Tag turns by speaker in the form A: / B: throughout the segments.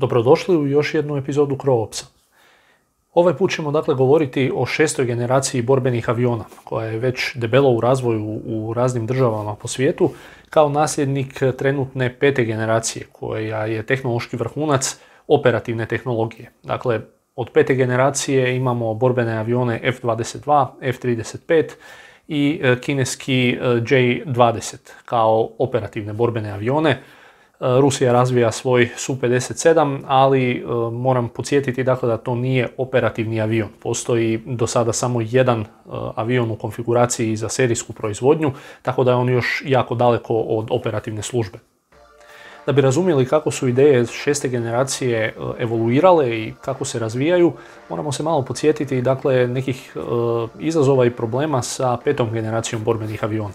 A: Dobrodošli u još jednu epizodu CrowOpsa. Ovaj put ćemo dakle govoriti o 6. generaciji borbenih aviona, koja je već debelo u razvoju u raznim državama po svijetu, kao nasljednik trenutne 5. generacije, koja je tehnološki vrhunac operativne tehnologije. Dakle, od 5. generacije imamo borbene avione F-22, F-35 i kineski J-20 kao operativne borbene avione. Rusija razvija svoj Su-57, ali moram podsjetiti dakle da to nije operativni avion. Postoji do sada samo jedan avion u konfiguraciji za serijsku proizvodnju, tako da je on još jako daleko od operativne službe. Da bi razumjeli kako su ideje 6. generacije evoluirale i kako se razvijaju, moramo se malo podsjetiti dakle nekih izazova i problema sa 5. generacijom borbenih aviona.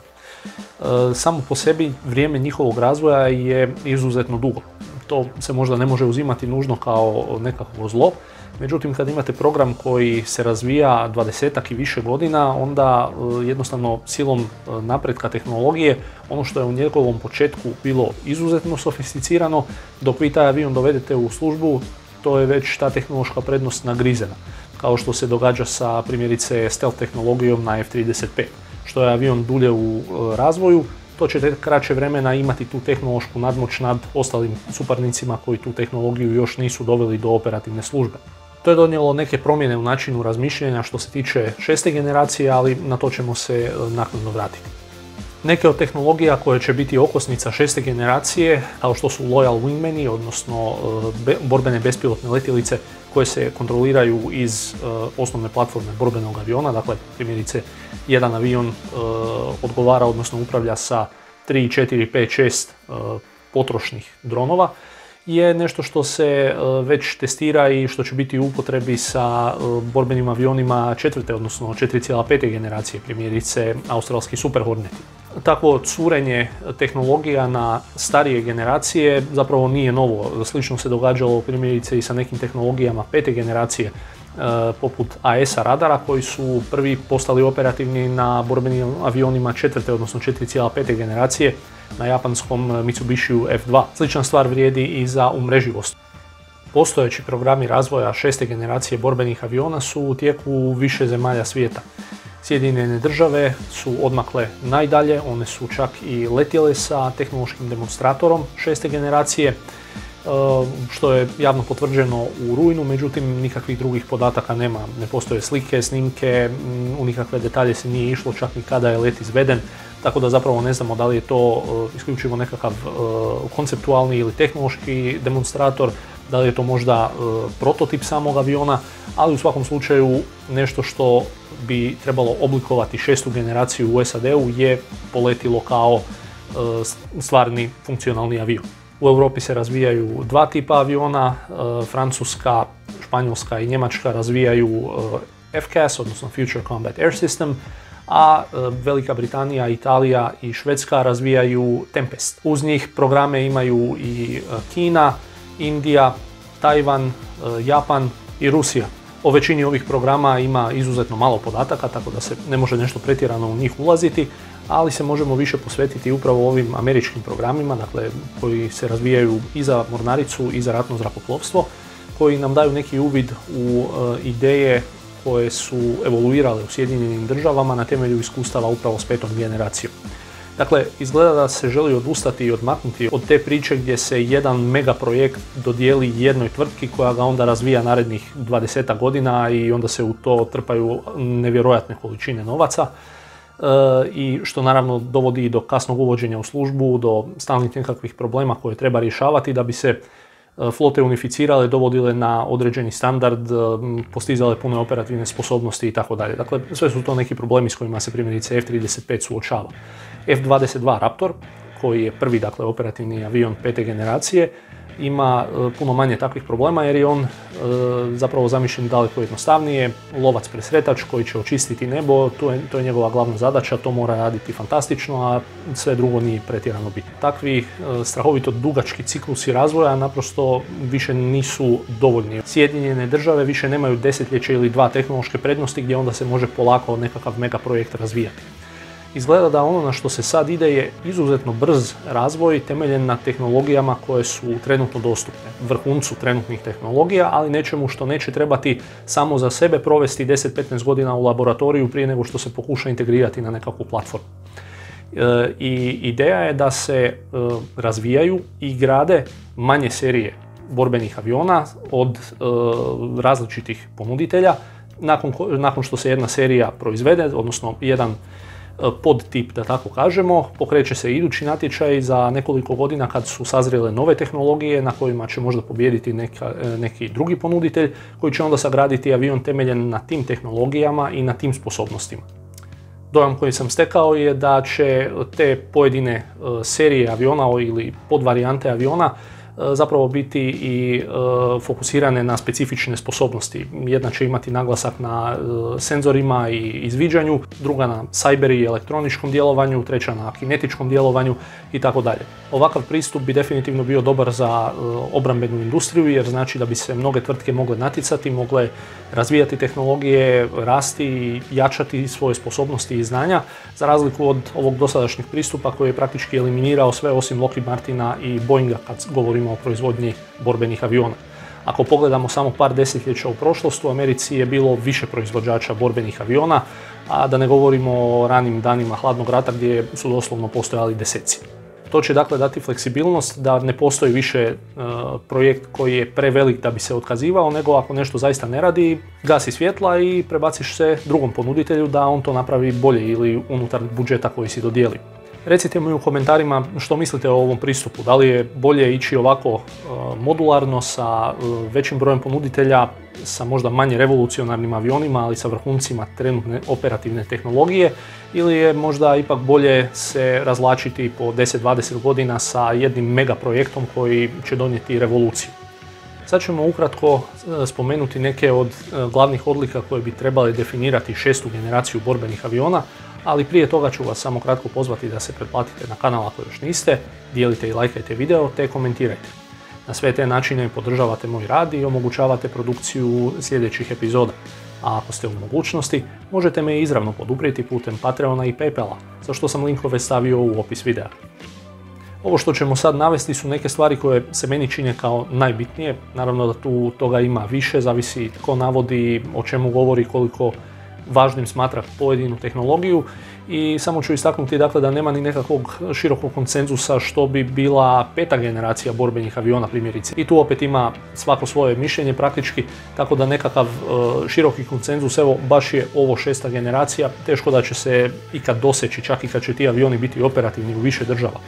A: Samo po sebi vrijeme njihovog razvoja je izuzetno dugo. To se možda ne može uzimati nužno kao nekakvo zlo, međutim kad imate program koji se razvija 20-ak i više godina, onda jednostavno silom napretka tehnologije, ono što je u njegovom početku bilo izuzetno sofisticirano, dok vi taj avion dovedete u službu, to je već ta tehnološka prednost nagrizena, kao što se događa sa primjerice stealth tehnologijom na F-35. Što je avion dulje u razvoju, to će kraće vremena imati tu tehnološku nadmoć nad ostalim suparnicima koji tu tehnologiju još nisu doveli do operativne službe. To je donijelo neke promjene u načinu razmišljanja što se tiče 6. generacije, ali na to ćemo se naknadno vratiti. Neke od tehnologija koje će biti okosnica 6. generacije, kao što su Loyal Wingmani, odnosno borbene bespilotne letjelice koje se kontroliraju iz osnovne platforme borbenog aviona, dakle primjerice jedan avion odgovara, odnosno upravlja sa 3, 4, 5, 6 potrošnih dronova, je nešto što se već testira i što će biti u upotrebi sa borbenim avionima 4. odnosno 4,5. generacije, primjerice australski Super Horneti. Takvo curenje tehnologija na starije generacije zapravo nije novo. Slično se događalo primjerice i sa nekim tehnologijama 5. generacije poput AESA radara koji su prvi postali operativni na borbenim avionima 4. odnosno 4,5. generacije na japanskom Mitsubishiju F2. Slična stvar vrijedi i za umreživost. Postojeći programi razvoja 6. generacije borbenih aviona su u tijeku u više zemalja svijeta. Sjedinjene države su odmakle najdalje, one su čak i letjele sa tehnološkim demonstratorom 6. generacije, što je javno potvrđeno u rujnu, međutim nikakvih drugih podataka nema. Ne postoje slike, snimke, u nikakve detalje se nije išlo čak ni kada je let izveden, tako da zapravo ne znamo da li je to isključivo nekakav konceptualni ili tehnološki demonstrator, da li je to možda prototip samog aviona, ali u svakom slučaju nešto što bi trebalo oblikovati 6. generaciju u SAD-u je poletilo kao stvarni funkcionalni avion. U Europi se razvijaju dva tipa aviona, Francuska, Španjolska i Njemačka razvijaju FCAS, odnosno Future Combat Air System, a Velika Britanija, Italija i Švedska razvijaju Tempest. Uz njih programe imaju i Kina, Indija, Tajvan, Japan i Rusija. O većini ovih programa ima izuzetno malo podataka, tako da se ne može nešto pretjerano u njih ulaziti, ali se možemo više posvetiti upravo ovim američkim programima, dakle, koji se razvijaju i za mornaricu i za ratno zrakoplovstvo, koji nam daju neki uvid u ideje koje su evoluirale u Sjedinjenim državama na temelju iskustava upravo s 5. generacijom. Dakle, izgleda da se želi odustati i odmaknuti od te priče gdje se jedan megaprojekt dodijeli jednoj tvrtki koja ga onda razvija narednih 20 godina i onda se u to trpaju nevjerojatne količine novaca i što naravno dovodi do kasnog uvođenja u službu, do stalnih nekakvih problema koje treba rješavati da bi se flote unificirale, dovodile na određeni standard, postizale pune operativne sposobnosti i tako dalje. Dakle, sve su to neki problemi s kojima se primjerice F-35 suočava. F-22 Raptor, koji je prvi dakle, operativni avion 5. generacije, ima puno manje takvih problema jer je on zapravo zamišljen daleko jednostavnije, lovac presretač koji će očistiti nebo, to je njegova glavna zadaća, to mora raditi fantastično, a sve drugo nije pretjerano bitno. Takvi strahovito dugački ciklusi razvoja naprosto više nisu dovoljni. Sjedinjene države više nemaju desetljeće ili dva tehnološke prednosti gdje onda se može polako nekakav megaprojekt razvijati. Izgleda da ono na što se sad ide je izuzetno brz razvoj temeljen na tehnologijama koje su trenutno dostupne, vrhuncu trenutnih tehnologija, ali nečemu što neće trebati samo za sebe provesti 10-15 godina u laboratoriju prije nego što se pokuša integrirati na nekakvu platformu. I ideja je da se razvijaju i grade manje serije borbenih aviona od različitih ponuditelja. Nakon što se jedna serija proizvede, odnosno jedan podtip, da tako kažemo, pokreće se idući natječaj za nekoliko godina kad su sazrele nove tehnologije na kojima će možda pobijediti neki drugi ponuditelj koji će onda sagraditi avion temeljen na tim tehnologijama i na tim sposobnostima. Dojam koji sam stekao je da će te pojedine serije aviona ili podvarijante aviona zapravo biti i fokusirane na specifične sposobnosti. Jedna će imati naglasak na senzorima i izviđanju, druga na cyber i elektroničkom djelovanju, treća na kinetičkom djelovanju itd. Ovakav pristup bi definitivno bio dobar za obrambenu industriju jer znači da bi se mnoge tvrtke mogle natjecati, mogle razvijati tehnologije, rasti i jačati svoje sposobnosti i znanja, za razliku od ovog dosadašnjeg pristupa koji je praktički eliminirao sve osim Lockheed Martina i Boeinga kad govorimo o proizvodnji borbenih aviona. Ako pogledamo samo par desetljeća u prošlost, u Americi je bilo više proizvođača borbenih aviona, a da ne govorimo o ranim danima hladnog rata gdje su doslovno postojali deseci. To će dakle dati fleksibilnost da ne postoji više projekt koji je prevelik da bi se otkazivao, nego ako nešto zaista ne radi, gasi svjetla i prebaciš se drugom ponuditelju da on to napravi bolje ili unutar budžeta koji si dodijeli. Recite mi u komentarima što mislite o ovom pristupu, da li je bolje ići ovako modularno sa većim brojem ponuditelja, sa možda manje revolucionarnim avionima, ali sa vrhuncima trenutne operativne tehnologije, ili je možda ipak bolje se razvlačiti po 10-20 godina sa jednim mega projektom koji će donijeti revoluciju. Sad ćemo ukratko spomenuti neke od glavnih odlika koje bi trebale definirati 6. generaciju borbenih aviona, ali prije toga ću vas samo kratko pozvati da se pretplatite na kanal ako još niste, dijelite i lajkajte video te komentirajte. Na sve te načine podržavate moj rad i omogućavate produkciju sljedećih epizoda. A ako ste u mogućnosti, možete me izravno poduprijeti putem Patreona i Paypala, za što sam linkove stavio u opis videa. Ovo što ćemo sad navesti su neke stvari koje se meni čine kao najbitnije. Naravno da tu toga ima više, zavisi tko navodi, o čemu govori, koliko važnim smatra pojedinu tehnologiju i samo ću istaknuti dakle da nema ni nekakvog širokog konsenzusa što bi bila 5. generacija borbenih aviona primjerice. I tu opet ima svako svoje mišljenje praktički, tako da nekakav široki konsenzus, evo baš je ovo 6. generacija, teško da će se ikad doseći, čak i kad će ti avioni biti operativni u više država.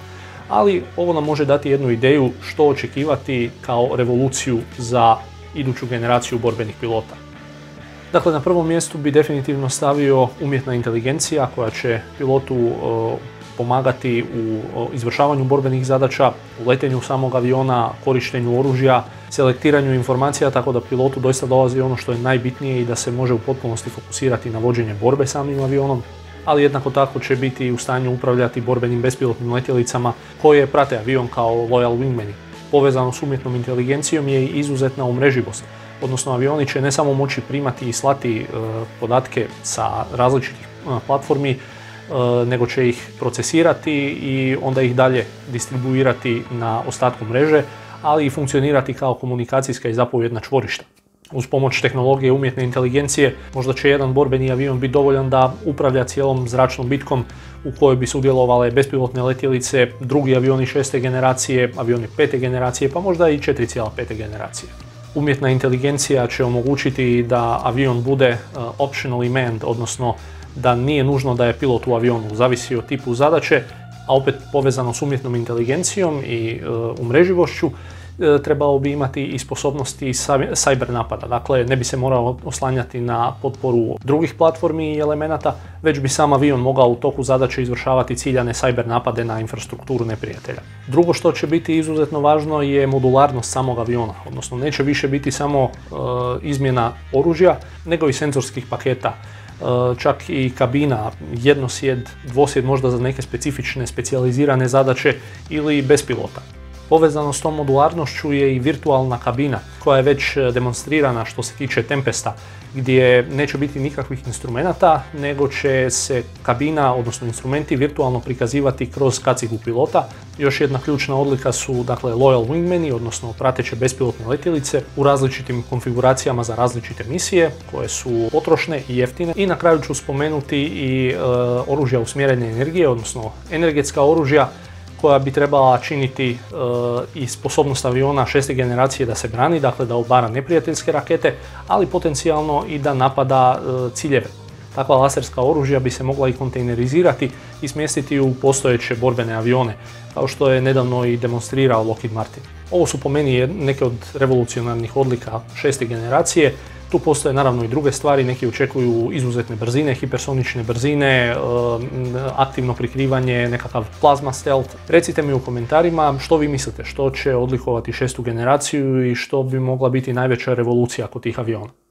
A: Ali ovo nam može dati jednu ideju što očekivati kao revoluciju za iduću generaciju borbenih pilota. Dakle, na prvom mjestu bi definitivno stavio umjetna inteligencija koja će pilotu pomagati u izvršavanju borbenih zadaća, u letenju samog aviona, korištenju oružja, selektiranju informacija, tako da pilotu doista dolazi ono što je najbitnije i da se može u potpunosti fokusirati na vođenje borbe samim avionom, ali jednako tako će biti u stanju upravljati borbenim bespilotnim letjelicama koje prate avion kao loyal wingmani. Povezano s umjetnom inteligencijom je i izuzetna umreživost. Odnosno avioni će ne samo moći primati i slati podatke sa različitih platformi, nego će ih procesirati i onda ih dalje distribuirati na ostatku mreže, ali i funkcionirati kao komunikacijska i zapovjedna čvorišta. Uz pomoć tehnologije umjetne inteligencije možda će jedan borbeni avion biti dovoljan da upravlja cijelom zračnom bitkom u kojoj bi sudjelovale bespilotne letjelice, drugi avioni 6. generacije, avioni 5. generacije, pa možda i 4,5. generacije. Umjetna inteligencija će omogućiti da avion bude optionally manned, odnosno da nije nužno da je pilot u avionu, zavisi od tipu zadaće, a opet povezano s umjetnom inteligencijom i umreživošću, trebalo bi imati i sposobnosti cyber napada. Dakle, ne bi se morao oslanjati na potporu drugih platformi i elemenata, već bi sam avion mogao u toku zadaće izvršavati ciljane cyber napade na infrastrukturu neprijatelja. Drugo što će biti izuzetno važno je modularnost samog aviona, odnosno neće više biti samo izmjena oružja, nego i senzorskih paketa. Čak i kabina, jednosjed, dvosjed možda za neke specifične, specijalizirane zadaće ili bez pilota. Povezano s tom modularnošću je i virtualna kabina koja je već demonstrirana što se tiče Tempesta, gdje neće biti nikakvih instrumenata, nego će se kabina, odnosno instrumenti, virtualno prikazivati kroz kacigu pilota. Još jedna ključna odlika su dakle Loyal Wingmani, odnosno prateće bespilotne letjelice u različitim konfiguracijama za različite misije koje su potrošne i jeftine. I na kraju ću spomenuti i oružja usmjerene energije, odnosno energetska oružja koja bi trebala činiti i sposobnost aviona 6. generacije da se brani, dakle da obara neprijateljske rakete, ali potencijalno i da napada ciljeve. Takva laserska oružja bi se mogla i kontejnerizirati i smjestiti u postojeće borbene avione, kao što je nedavno i demonstrirao Lockheed Martin. Ovo su po meni neke od revolucionarnih odlika 6. generacije. Tu postoje naravno i druge stvari, neki očekuju izuzetne brzine, hipersonične brzine, aktivno prikrivanje, nekakav plazma stealth. Recite mi u komentarima što vi mislite, što će odlikovati 6. generaciju i što bi mogla biti najveća revolucija kod tih aviona.